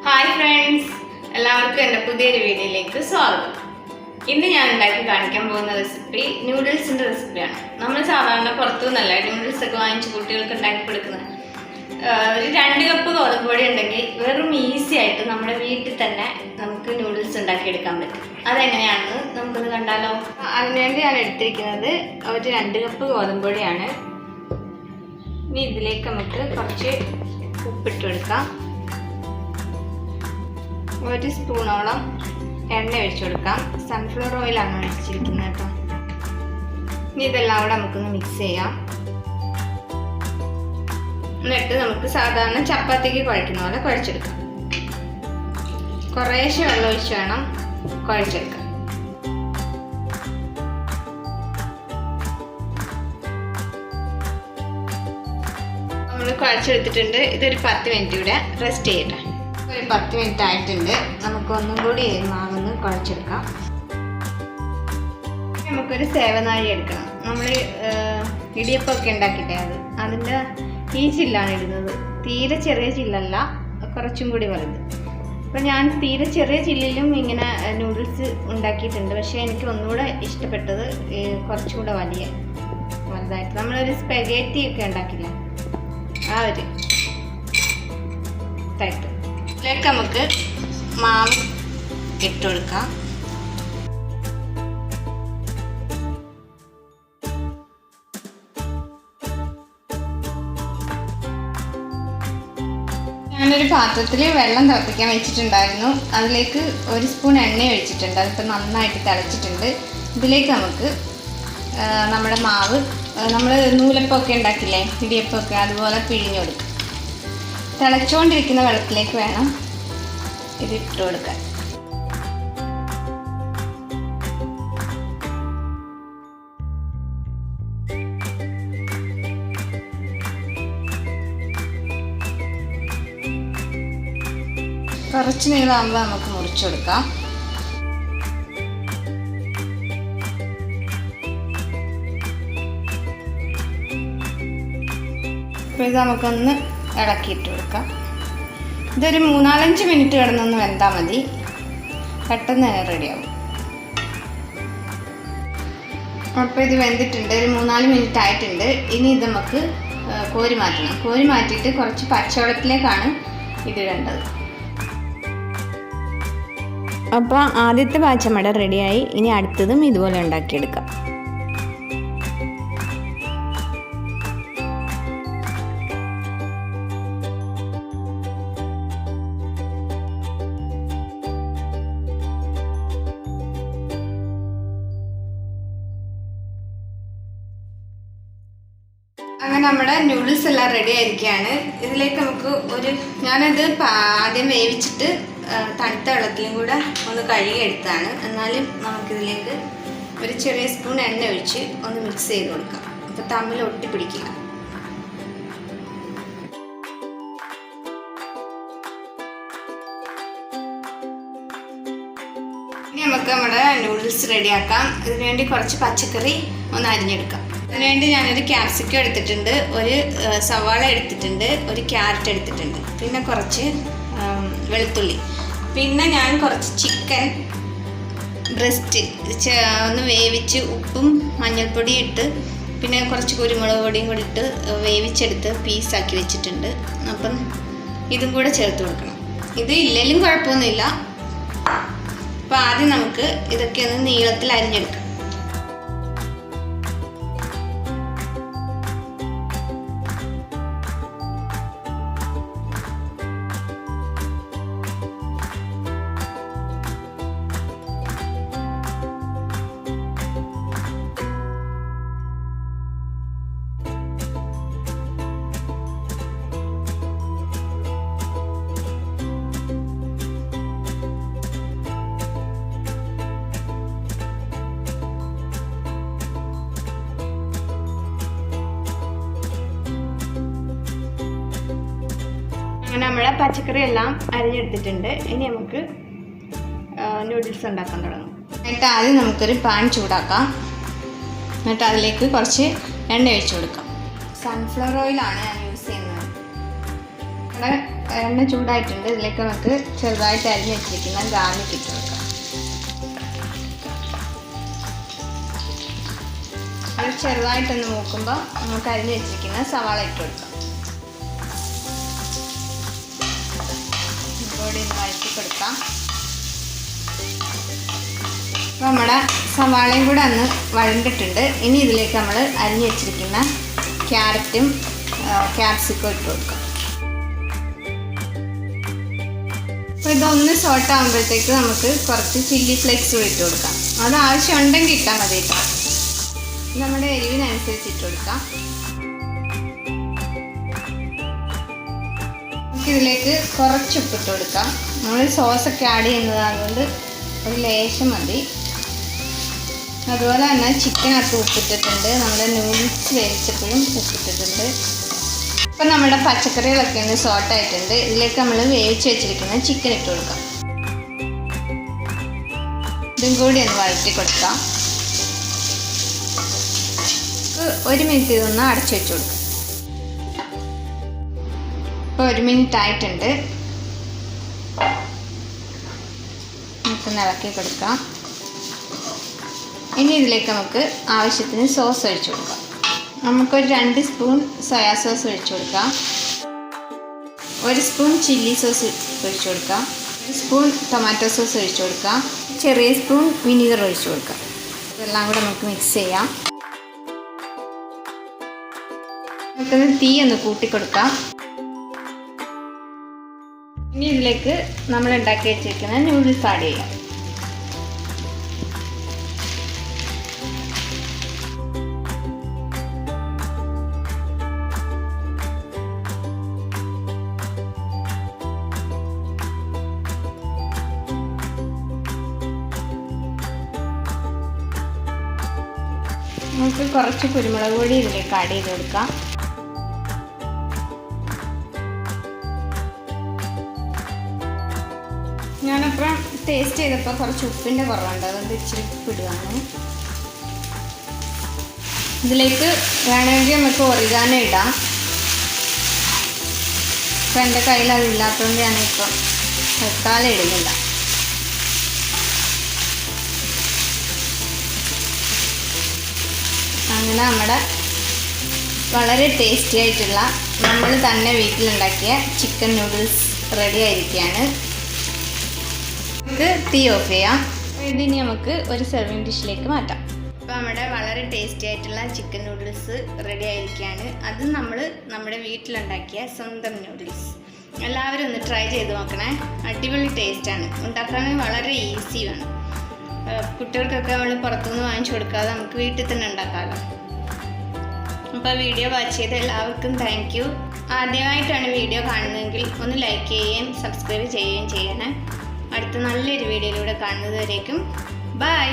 Hi friends, എല്ലാവർക്കും എൻ്റെ പുതിയൊരു വീഡിയോയിലേക്ക് സ്വാഗതം. ഇന്ന് ഞാൻ ഉണ്ടാക്കി കാണിക്കാൻ പോകുന്ന റെസിപ്പി നൂഡിൽസിൻ്റെ റെസിപ്പിയാണ്. നമ്മൾ സാധാരണ പുറത്തുനിന്നല്ല നൂഡിൽസ് ഒക്കെ വാങ്ങിച്ച് കുട്ടികൾക്ക് ഉണ്ടാക്കി കൊടുക്കുന്നത്. ഒരു 2 കപ്പ് ഗോതമ്പ് പൊടി ഉണ്ടെങ്കിൽ വെറും ഈസി ആയിട്ട് നമ്മുടെ വീട്ടിൽ തന്നെ നമുക്ക് നൂഡിൽസ് ഉണ്ടാക്കിയെടുക്കാൻ പറ്റും. അതെങ്ങനെയാണെന്ന് നമുക്കൊന്ന് കണ്ടാലോ. അതിനുവേണ്ടി ഞാൻ എടുത്തിരിക്കുന്നത് ഒരു 2 കപ്പ് ഗോതമ്പ് പൊടിയാണ്. ഇനി ഇതിലേക്ക് നമുക്ക് കുറച്ച് ഉപ്പിട്ട് കൊടുക്കാം. 1 സ്പൂണോളം എണ്ണ ഒഴിച്ചു കൊടുക്കാം. സൺഫ്ലവർ ഓയിലാണ് ഒഴിച്ചിരിക്കുന്നത് കേട്ടോ. ഇനി ഇതെല്ലാം കൂടെ നമുക്കൊന്ന് മിക്സ് ചെയ്യാം. എന്നിട്ട് നമുക്ക് സാധാരണ ചപ്പാത്തിക്ക് കുഴക്കുന്ന പോലെ കുഴച്ചെടുക്കാം. കുറേശ്ശെ വെള്ളം ഒഴിച്ച് വേണം കുഴച്ചെടുക്കാം. നമ്മൾ കുഴച്ചെടുത്തിട്ടുണ്ട്. ഇതൊരു 10 മിനിറ്റ് കൂടെ റെസ്റ്റ് ചെയ്യട്ടെ. ഒരു 10 മിനിറ്റ് ആയിട്ടുണ്ട്. നമുക്കൊന്നും കൂടി മാവൊന്ന് കുഴച്ചെടുക്കാം. നമുക്കൊരു സേവനാഴി എടുക്കണം. നമ്മൾ ഇടിയപ്പമൊക്കെ ഉണ്ടാക്കിയിട്ടേ അതിൻ്റെ ഈ ചില്ലാണ് ഇടുന്നത്. തീരെ ചെറിയ ചില്ലല്ല, കുറച്ചും കൂടി വലുത്. അപ്പോൾ ഞാൻ തീരെ ചെറിയ ചില്ലിലും ഇങ്ങനെ നൂഡിൽസ് ഉണ്ടാക്കിയിട്ടുണ്ട്. പക്ഷേ എനിക്ക് ഒന്നുകൂടെ ഇഷ്ടപ്പെട്ടത് കുറച്ചും കൂടെ വലുതായിട്ട് നമ്മളൊരു സ്പെഗേറ്റി ഒക്കെ ഉണ്ടാക്കില്ല, ആ ഒരു ടൈപ്പ്. ഇതിലേക്ക് നമുക്ക് മാവ് ഇട്ട് കൊടുക്കാം. ഞാനൊരു പാത്രത്തിൽ വെള്ളം തിളപ്പിക്കാൻ വെച്ചിട്ടുണ്ടായിരുന്നു. അതിലേക്ക് 1 സ്പൂൺ എണ്ണ ഒഴിച്ചിട്ടുണ്ട്. അതിപ്പോൾ നന്നായിട്ട് തിളച്ചിട്ടുണ്ട്. ഇതിലേക്ക് നമുക്ക് നമ്മുടെ മാവ്, നമ്മൾ നൂലപ്പമൊക്കെ ഉണ്ടാക്കില്ലേ, ഇടിയപ്പമൊക്കെ, അതുപോലെ പിഴിഞ്ഞു കൊടുക്കാം. തിളച്ചുകൊണ്ടിരിക്കുന്ന വെള്ളത്തിലേക്ക് വേണം ഇത് ഇട്ട് കൊടുക്കാൻ. കുറച്ച് നീളമാകുമ്പോൾ നമുക്ക് മുറിച്ചു കൊടുക്കാം. അപ്പോൾ ഇത് നമുക്കൊന്ന് ഇളക്കിയിട്ട് കൊടുക്കാം. ഇതൊരു 3-4 മിനിറ്റ് കിടന്നൊന്ന് വെന്താൽ മതി. പെട്ടെന്ന് തന്നെ റെഡിയാവും. അപ്പോൾ ഇത് വെന്തിട്ടുണ്ട്. ഒരു 3-4 മിനിറ്റ് ആയിട്ടുണ്ട്. ഇനി ഇത് നമുക്ക് കോരി മാറ്റണം. കോരി മാറ്റിയിട്ട് കുറച്ച് പച്ചവെള്ളത്തിലേക്കാണ് ഇതിടേണ്ടത്. അപ്പോൾ ആദ്യത്തെ പാച്ചമട റെഡിയായി. ഇനി അടുത്തതും ഇതുപോലെ ഉണ്ടാക്കിയെടുക്കാം. അങ്ങനെ നമ്മുടെ നൂഡിൽസ് എല്ലാം റെഡി ആയിരിക്കുകയാണ്. ഇതിലേക്ക് നമുക്ക് ഞാനത് ആദ്യം വേവിച്ചിട്ട് തണുത്ത വെള്ളത്തിലും കൂടെ ഒന്ന് കഴുകിയെടുത്താണ്. എന്നാലും നമുക്കിതിലേക്ക് ഒരു ചെറിയ സ്പൂൺ എണ്ണ ഒഴിച്ച് ഒന്ന് മിക്സ് ചെയ്ത് കൊടുക്കാം. അപ്പോൾ തമ്മിൽ ഒട്ടിപ്പിടിക്കില്ല. ഇനി നമുക്ക് നമ്മുടെ നൂഡിൽസ് റെഡിയാക്കാം. ഇതിനുവേണ്ടി കുറച്ച് പച്ചക്കറി ഒന്ന് അരിഞ്ഞെടുക്കാം. അതിനുവേണ്ടി ഞാനൊരു ക്യാപ്സിക്കം എടുത്തിട്ടുണ്ട്, ഒരു സവാള എടുത്തിട്ടുണ്ട്, ഒരു ക്യാരറ്റ് എടുത്തിട്ടുണ്ട്, പിന്നെ കുറച്ച് വെളുത്തുള്ളി, പിന്നെ ഞാൻ കുറച്ച് ചിക്കൻ ബ്രസ്റ്റ് ഒന്ന് വേവിച്ച് ഉപ്പും മഞ്ഞൾപ്പൊടി ഇട്ട് പിന്നെ കുറച്ച് കുരുമുളക് പൊടിയും കൂടി ഇട്ട് വേവിച്ചെടുത്ത് പീസാക്കി വെച്ചിട്ടുണ്ട്. അപ്പം ഇതും കൂടെ ചേർത്ത് കൊടുക്കണം. ഇത് ഇല്ലെങ്കിലും കുഴപ്പമൊന്നുമില്ല. അപ്പോൾ ആദ്യം നമുക്ക് ഇതൊക്കെ ഒന്ന് നീളത്തിൽ അരിഞ്ഞെടുക്കാം. അങ്ങനെ നമ്മളെ പച്ചക്കറി എല്ലാം അരിഞ്ഞെടുത്തിട്ടുണ്ട്. ഇനി നമുക്ക് നൂഡിൽസ് ഉണ്ടാക്കാൻ തുടങ്ങും. എന്നിട്ട് ആദ്യം നമുക്കൊരു പാൻ ചൂടാക്കാം. എന്നിട്ട് അതിലേക്ക് കുറച്ച് എണ്ണ ഒഴിച്ചു കൊടുക്കാം. സൺഫ്ലവർ ഓയിലാണ് ഞാൻ യൂസ് ചെയ്യുന്നത്. നമ്മുടെ എണ്ണ ചൂടായിട്ടുണ്ട്. ഇതിലേക്ക് നമുക്ക് ചെറുതായിട്ട് അരിഞ്ഞ് വെച്ചിരിക്കുന്ന ഗാർലിക് ഇട്ട് കൊടുക്കാം. അത് ചെറുതായിട്ടൊന്ന് മൂക്കുമ്പോൾ നമുക്ക് അരിഞ്ഞ് വെച്ചിരിക്കുന്ന സവാള ഇട്ട് കൊടുക്കാം. കൂടി ഒന്ന് വഴറ്റി കൊടുക്കാം. അപ്പോൾ നമ്മുടെ സവാളയും കൂടെ ഒന്ന് വഴണ്ടിട്ടുണ്ട്. ഇനി ഇതിലേക്ക് നമ്മൾ അരിഞ്ഞ് വെച്ചിരിക്കുന്ന ക്യാരറ്റും ക്യാപ്സിക്കം ഇട്ട് കൊടുക്കാം. അപ്പോൾ ഇതൊന്ന് സോട്ടാകുമ്പോഴത്തേക്ക് നമുക്ക് കുറച്ച് ചില്ലി ഫ്ലേക്സ് കൂടി ഇട്ട് കൊടുക്കാം. അത് ആവശ്യമുണ്ടെങ്കിൽ ഇട്ടാൽ മതി കേട്ടോ. നമ്മുടെ എരിവിനനുസരിച്ച് ഇട്ട് കൊടുക്കാം. നമുക്കിതിലേക്ക് കുറച്ച് ഉപ്പിട്ട് കൊടുക്കാം. നമ്മൾ സോസൊക്കെ ആഡ് ചെയ്യുന്നതായതുകൊണ്ട് ഒരു ലേശം മതി. അതുപോലെ തന്നെ ചിക്കനകത്ത് ഉപ്പിട്ടിട്ടുണ്ട്. നമ്മുടെ നൂഡിൽസ് വേവിച്ചപ്പോഴും ഉപ്പിട്ടിട്ടുണ്ട്. ഇപ്പം നമ്മുടെ പച്ചക്കറികളൊക്കെ ഒന്ന് സോട്ടായിട്ടുണ്ട്. ഇതിലേക്ക് നമ്മൾ വേവിച്ച് വെച്ചിരിക്കുന്ന ചിക്കൻ ഇട്ട് കൊടുക്കാം. ഇതും കൂടി ഒന്ന് വഴറ്റി കൊടുക്കാം. 1 മിനിറ്റ് ഇതൊന്ന് അടച്ചു വെച്ച് കൊടുക്കാം. ഇപ്പോൾ 1 മിനിറ്റ് ആയിട്ടുണ്ട്. നമുക്കൊന്ന് ഇളക്കി കൊടുക്കാം. ഇനി ഇതിലേക്ക് നമുക്ക് ആവശ്യത്തിന് സോസ് ഒഴിച്ചു കൊടുക്കാം. നമുക്കൊരു 2 സ്പൂൺ സോയാ സോസ് ഒഴിച്ചു കൊടുക്കാം. 1 സ്പൂൺ ചില്ലി സോസ് ഒഴിച്ചു കൊടുക്കാം. 1 സ്പൂൺ ടൊമാറ്റോ സോസ് ഒഴിച്ചു കൊടുക്കാം. ചെറിയ സ്പൂൺ വിനീഗർ ഒഴിച്ചു കൊടുക്കാം. ഇതെല്ലാം കൂടെ നമുക്ക് മിക്സ് ചെയ്യാം. നമുക്കൊന്ന് തീ ഒന്ന് കൂട്ടി കൊടുക്കാം. ഇനി ഇതിലേക്ക് നമ്മൾ ഉണ്ടാക്കി വെച്ചിരിക്കുന്ന നൂഡിൽസ് ആഡ് ചെയ്യാം. നമുക്ക് കുറച്ച് കുരുമുളക് പൊടി ഇതിലേക്ക് ആഡ് ചെയ്ത് കൊടുക്കാം. ഞാനപ്പം ടേസ്റ്റ് ചെയ്തപ്പോൾ കുറച്ച് ഉപ്പിൻ്റെ കുറവുണ്ട്, അതുകൊണ്ട് ഇച്ചിരി ഉപ്പിടുകയാണ്. ഇതിലേക്ക് വേണമെങ്കിൽ നമുക്ക് ഒറിഗാനോ ഇടാം. ഇപ്പം എൻ്റെ കയ്യിൽ അതില്ലാത്തതുകൊണ്ട് ഞാനിപ്പം തൽക്കാലം ഇടുന്നില്ല. അങ്ങനെ നമ്മുടെ വളരെ ടേസ്റ്റി ആയിട്ടുള്ള നമ്മൾ തന്നെ വീട്ടിലുണ്ടാക്കിയ ചിക്കൻ നൂഡിൽസ് റെഡി ആയിരിക്കുകയാണ്. നമുക്ക് തീ ഓഫ് ചെയ്യാം. ഇതിനി നമുക്ക് ഒരു സെർവിങ് ഡിഷിലേക്ക് മാറ്റാം. അപ്പോൾ നമ്മുടെ വളരെ ടേസ്റ്റി ആയിട്ടുള്ള ചിക്കൻ നൂഡിൽസ് റെഡി ആയിരിക്കുകയാണ്. അത് നമ്മൾ നമ്മുടെ വീട്ടിലുണ്ടാക്കിയ സ്വന്തം നൂഡിൽസ്. എല്ലാവരും ഒന്ന് ട്രൈ ചെയ്ത് നോക്കണേ. അടിപൊളി ടേസ്റ്റാണ്. ഉണ്ടാക്കാൻ വളരെ ഈസിയാണ്. കുട്ടികൾക്കൊക്കെ നമ്മൾ പുറത്തുനിന്ന് വാങ്ങിച്ചു കൊടുക്കാതെ നമുക്ക് വീട്ടിൽ തന്നെ ഉണ്ടാക്കാമല്ലോ. അപ്പോൾ വീഡിയോ വാച്ച് ചെയ്ത എല്ലാവർക്കും താങ്ക് യു. ആദ്യമായിട്ടാണ് വീഡിയോ കാണുന്നതെങ്കിൽ ഒന്ന് ലൈക്ക് ചെയ്യുകയും സബ്സ്ക്രൈബ് ചെയ്യുകയും ചെയ്യണേ. അടുത്ത നല്ലൊരു വീഡിയോയിലൂടെ കാണുന്നത് വരേക്കും ബൈ.